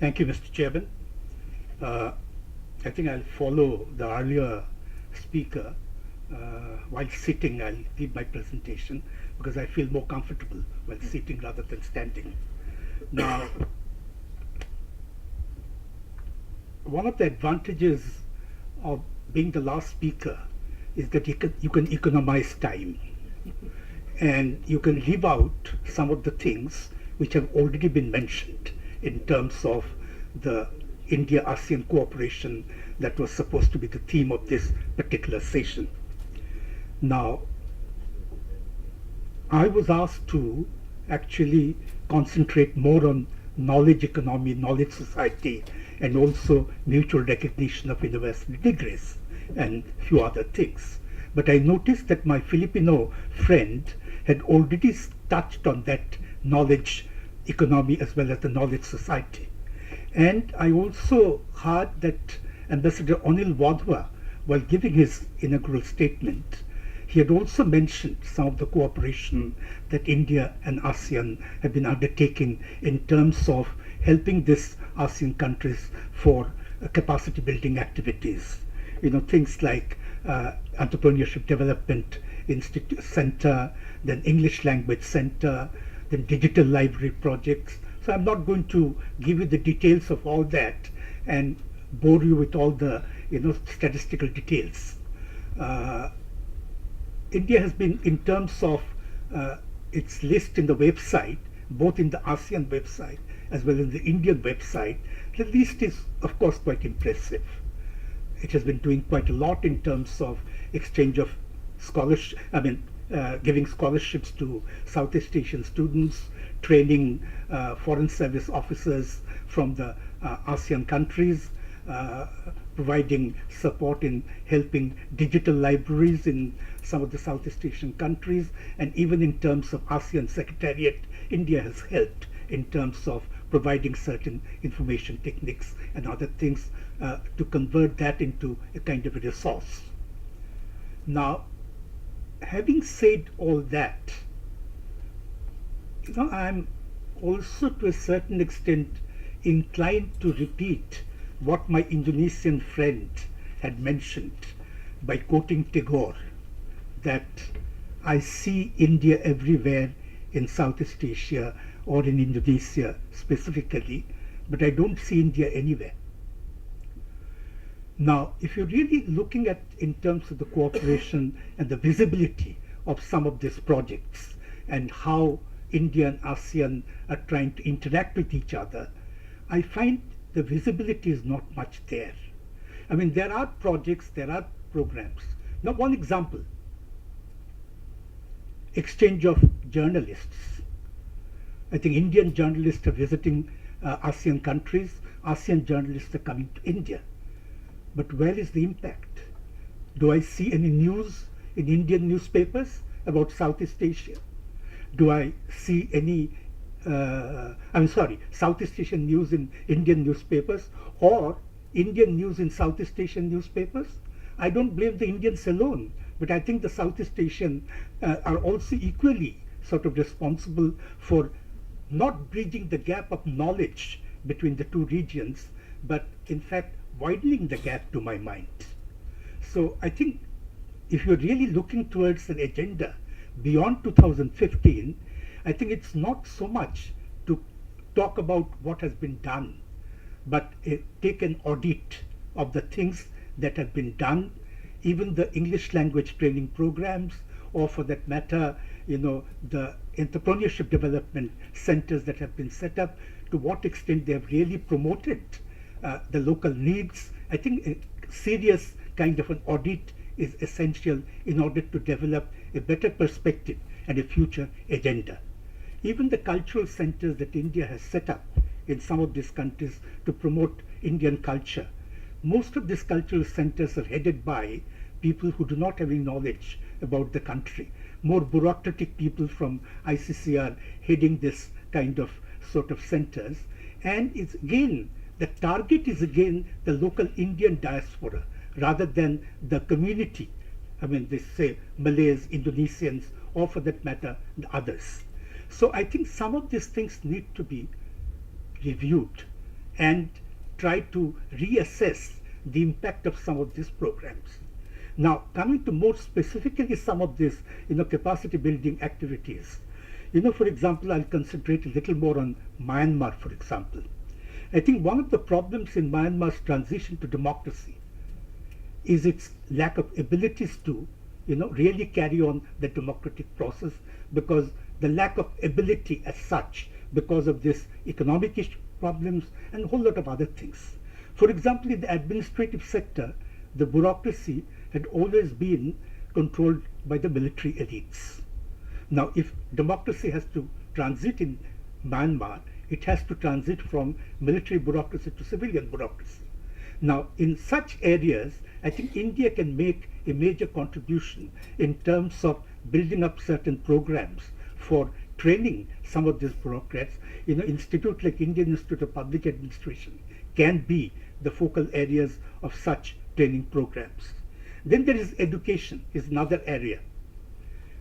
Thank you, Mr. Chairman. I think I'll follow the earlier speaker. While sitting, I'll give my presentation because I feel more comfortable while sitting rather than standing. Now, one of the advantages of being the last speaker is that you can economize time and you can leave out some of the things which have already been mentioned in terms of the India-ASEAN cooperation that was supposed to be the theme of this particular session. Now, I was asked to actually concentrate more on knowledge economy, knowledge society, and also mutual recognition of university degrees and few other things. But I noticed that my Filipino friend had already touched on that knowledge economy as well as the knowledge society. And I also heard that Ambassador Anil Wadhwa, while giving his inaugural statement, he had also mentioned some of the cooperation that India and ASEAN have been undertaking in terms of helping these ASEAN countries for capacity building activities. Things like entrepreneurship development center, then English language center, then digital library projects. So I'm not going to give you the details of all that and bore you with all the statistical details. India has been, in terms of its list in the website, both in the ASEAN website as well as the Indian website, the list is of course quite impressive. It has been doing quite a lot in terms of exchange of scholarship, giving scholarships to Southeast Asian students, training foreign service officers from the ASEAN countries, providing support in helping digital libraries in some of the Southeast Asian countries, and even in terms of ASEAN Secretariat, India has helped in terms of providing certain information techniques and other things to convert that into a kind of a resource. Now, having said all that, I'm also to a certain extent inclined to repeat what my Indonesian friend had mentioned by quoting Tagore, that I see India everywhere in Southeast Asia or in Indonesia specifically, but I don't see India anywhere. Now, if you're really looking at in terms of the cooperation and the visibility of some of these projects and how India and ASEAN are trying to interact with each other, I find the visibility is not much there. There are projects, there are programs. Now, one example, exchange of journalists. I think Indian journalists are visiting ASEAN countries, ASEAN journalists are coming to India. But where is the impact? Do I see any news in Indian newspapers about Southeast Asia? Do I see any Southeast Asian news in Indian newspapers or Indian news in Southeast Asian newspapers? I don't blame the Indians alone, but I think the Southeast Asian are also equally sort of responsible for not bridging the gap of knowledge between the two regions, but in fact widening the gap to my mind. So I think if you're really looking towards an agenda beyond 2015, I think it's not so much to talk about what has been done, but take an audit of the things that have been done, even the English language training programs, or for that matter, the entrepreneurship development centers that have been set up, to what extent they have really promoted the local needs. I think a serious kind of an audit is essential in order to develop a better perspective and a future agenda. Even the cultural centers that India has set up in some of these countries to promote Indian culture, most of these cultural centers are headed by people who do not have any knowledge about the country. More bureaucratic people from ICC are heading this kind of sort of centers, and it's again, the target is again the local Indian diaspora rather than the community. They say Malays, Indonesians, or for that matter, the others. So I think some of these things need to be reviewed and try to reassess the impact of some of these programs. Now, coming to more specifically some of these, capacity building activities. For example, I'll concentrate a little more on Myanmar, for example. I think one of the problems in Myanmar's transition to democracy is its lack of abilities to, really carry on the democratic process, because the lack of ability as such, because of this economic problems and a whole lot of other things. For example, in the administrative sector, the bureaucracy had always been controlled by the military elites. Now, if democracy has to transit in Myanmar, it has to transit from military bureaucracy to civilian bureaucracy. Now, in such areas, I think India can make a major contribution in terms of building up certain programs for training some of these bureaucrats. Institute like Indian Institute of Public Administration can be the focal areas of such training programs. Then there is education, is another area.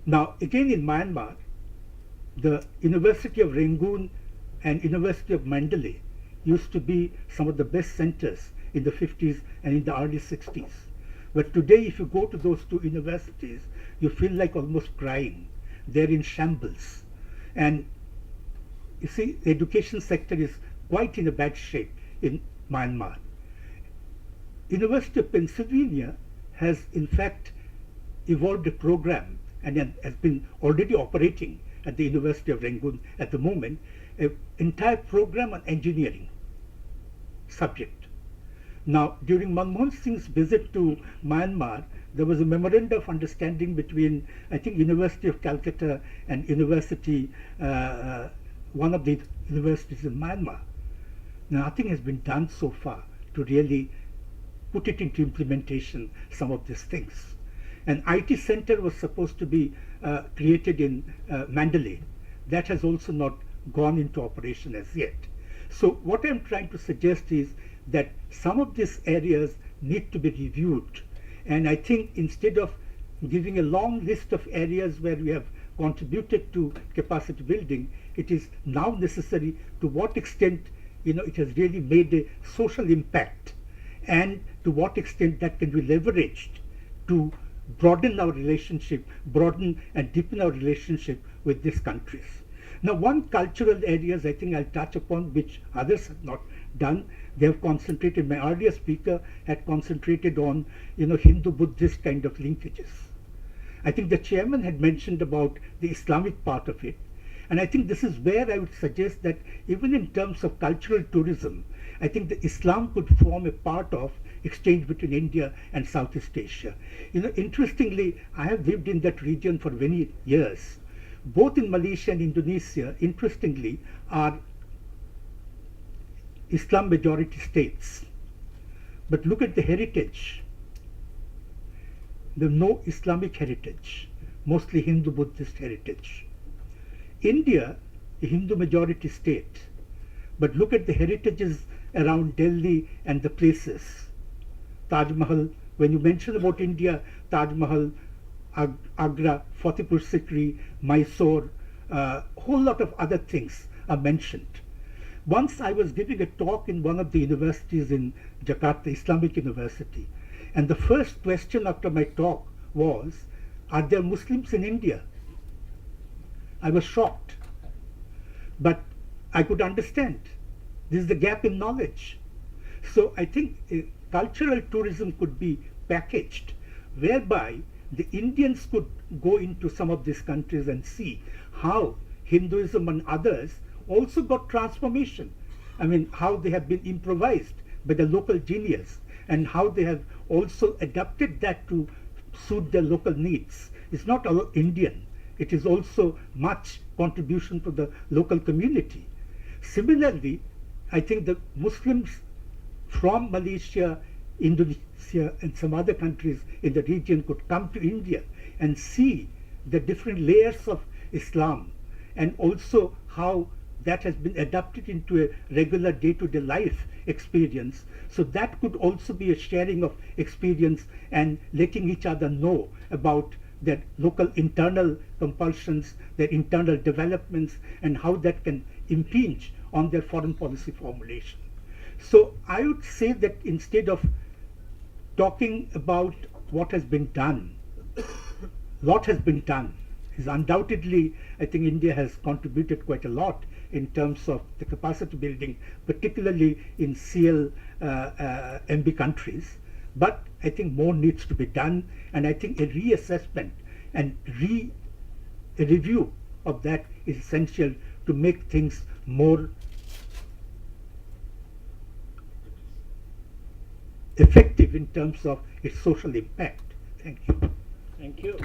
Now, again in Myanmar, the University of Rangoon and University of Mandalay used to be some of the best centers in the 50s and in the early 60s. But today, if you go to those two universities, you feel like almost crying. They're in shambles. And you see, the education sector is quite in a bad shape in Myanmar. University of Pennsylvania has in fact evolved a program and has been already operating at the University of Rangoon at the moment, an entire program on engineering subject. Now, during Manmohan Singh's visit to Myanmar, there was a memorandum of understanding between, I think, University of Calcutta and one of the universities in Myanmar. Now, nothing has been done so far to really put it into implementation, some of these things. An IT center was supposed to be created in Mandalay. That has also not gone into operation as yet. So what I'm trying to suggest is that some of these areas need to be reviewed. And I think instead of giving a long list of areas where we have contributed to capacity building, it is now necessary to what extent it has really made a social impact, and to what extent that can be leveraged to broaden our relationship, broaden and deepen our relationship with these countries. Now, one cultural areas I think I'll touch upon, which others have not done. They have concentrated, my earlier speaker had concentrated on, Hindu-Buddhist kind of linkages. I think the chairman had mentioned about the Islamic part of it. And I think this is where I would suggest that even in terms of cultural tourism, I think that Islam could form a part of exchange between India and Southeast Asia. Interestingly, I have lived in that region for many years. Both in Malaysia and Indonesia, interestingly, are Islam majority states. But look at the heritage. There's no Islamic heritage, mostly Hindu-Buddhist heritage. India, a Hindu majority state, but look at the heritages around Delhi and the places. Taj Mahal, when you mention about India, Taj Mahal, Agra, Fatehpur Sikri, Mysore, a whole lot of other things are mentioned. Once I was giving a talk in one of the universities in Jakarta, Islamic University, and the first question after my talk was, are there Muslims in India? I was shocked, but I could understand. This is the gap in knowledge. So I think cultural tourism could be packaged, whereby the Indians could go into some of these countries and see how Hinduism and others also got transformation. I mean, how they have been improvised by the local genius, and how they have also adapted that to suit their local needs. It's not all Indian. It is also much contribution to the local community. Similarly, I think the Muslims from Malaysia, Indonesia, and some other countries in the region could come to India and see the different layers of Islam, and also how that has been adapted into a regular day-to-day life experience. So that could also be a sharing of experience and letting each other know about their local internal compulsions, their internal developments, and how that can impinge on their foreign policy formulation. So I would say that instead of talking about what has been done, lot has been done. Is undoubtedly, I think India has contributed quite a lot in terms of the capacity building, particularly in CL MB countries. But I think more needs to be done, and I think a reassessment and a review of that is essential to make things more effective in terms of its social impact. Thank you. Thank you.